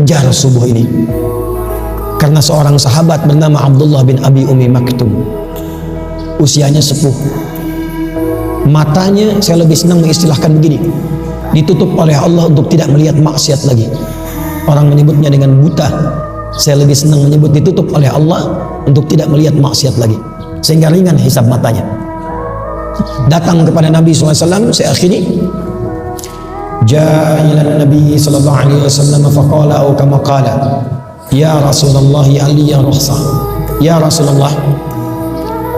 kejar subuh ini. Karena seorang sahabat bernama Abdullah bin Abi Umi Maktum, usianya sepuh, matanya saya lebih senang mengistilahkan begini, ditutup oleh Allah untuk tidak melihat maksiat lagi. Orang menyebutnya dengan buta, saya lebih senang menyebut ditutup oleh Allah untuk tidak melihat maksiat lagi, sehingga ringan hisab matanya. Datang kepada Nabi SAW, saya akhiri, ja'a ila Nabi sallallahu alaihi wasallam faqala au kama qala, ya Rasulullah ya Ali ya rukhsah, ya Rasulullah,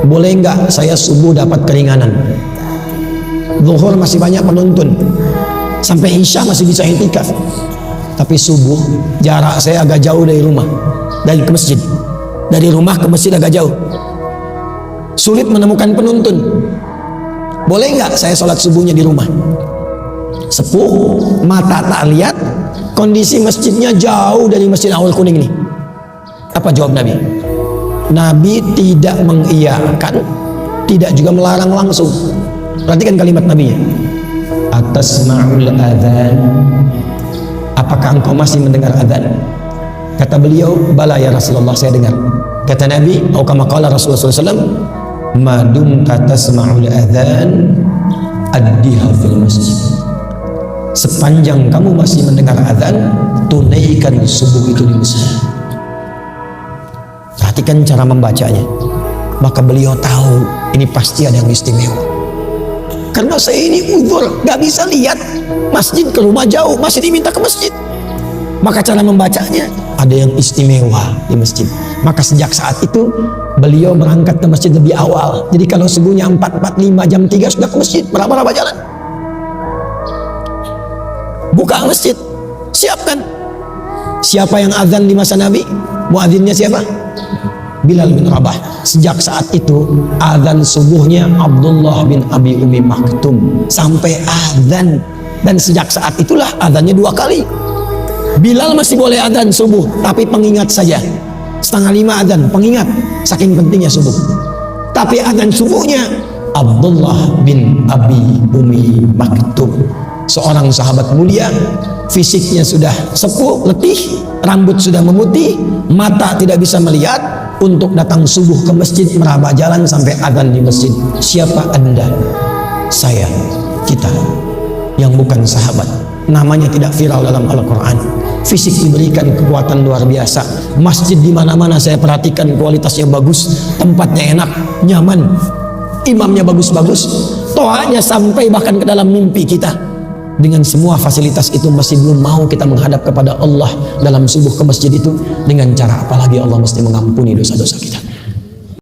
boleh enggak saya subuh dapat keringanan? Zuhur masih banyak penuntun, sampai Isya masih bisa i'tikaf, tapi subuh jarak saya agak jauh dari rumah, dari ke masjid, dari rumah ke masjid agak jauh, sulit menemukan penuntun. Boleh nggak saya sholat subuhnya di rumah? Sepuh, mata tak lihat, kondisi masjidnya jauh dari Masjid Awal Kuning ini. Apa jawab Nabi? Nabi tidak mengiyakan, tidak juga melarang langsung. Perhatikan kalimat Nabi-nya. Atasma'ul adzan, apakah engkau masih mendengar adzan? Kata beliau, bala ya Rasulullah, saya dengar. Kata Nabi, atau kama qala Rasulullah SAW, madum tasma'ul adzan addiha fil masjid. Sepanjang kamu masih mendengar adzan, tunaikan subuh itu di masjid. Perhatikan cara membacanya. Maka beliau tahu ini pasti ada yang istimewa. Karena saya ini uzur, gak bisa lihat masjid, ke rumah jauh, masih diminta ke masjid. Maka cara membacanya ada yang istimewa di masjid. Maka sejak saat itu beliau berangkat ke masjid lebih awal. Jadi kalau subuhnya 4:45, jam 3 sudah ke masjid, berapa jalan. Buka masjid, siapkan. Siapa yang azan di masa Nabi? Muadzinnya siapa? Bilal bin Rabah. Sejak saat itu azan subuhnya Abdullah bin Abi Umi Maktum sampai azan. Dan sejak saat itulah azannya 2 kali. Bilal masih boleh azan subuh, tapi pengingat saja. 4:30 azan, pengingat, saking pentingnya subuh. Tapi azan subuhnya Abdullah bin Abi Umi Maktum, seorang sahabat mulia, fisiknya sudah sepuh, letih, rambut sudah memutih, mata tidak bisa melihat, untuk datang subuh ke masjid, meraba jalan sampai azan di masjid. Siapa Anda? Saya, kita yang bukan sahabat, namanya tidak viral dalam Al-Quran. Fisik diberikan kekuatan luar biasa. Masjid di mana-mana saya perhatikan kualitasnya bagus, tempatnya enak, nyaman, imamnya bagus-bagus, toanya sampai bahkan ke dalam mimpi kita. Dengan semua fasilitas itu masih belum mau kita menghadap kepada Allah dalam subuh ke masjid itu, dengan cara apalagi Allah mesti mengampuni dosa-dosa kita.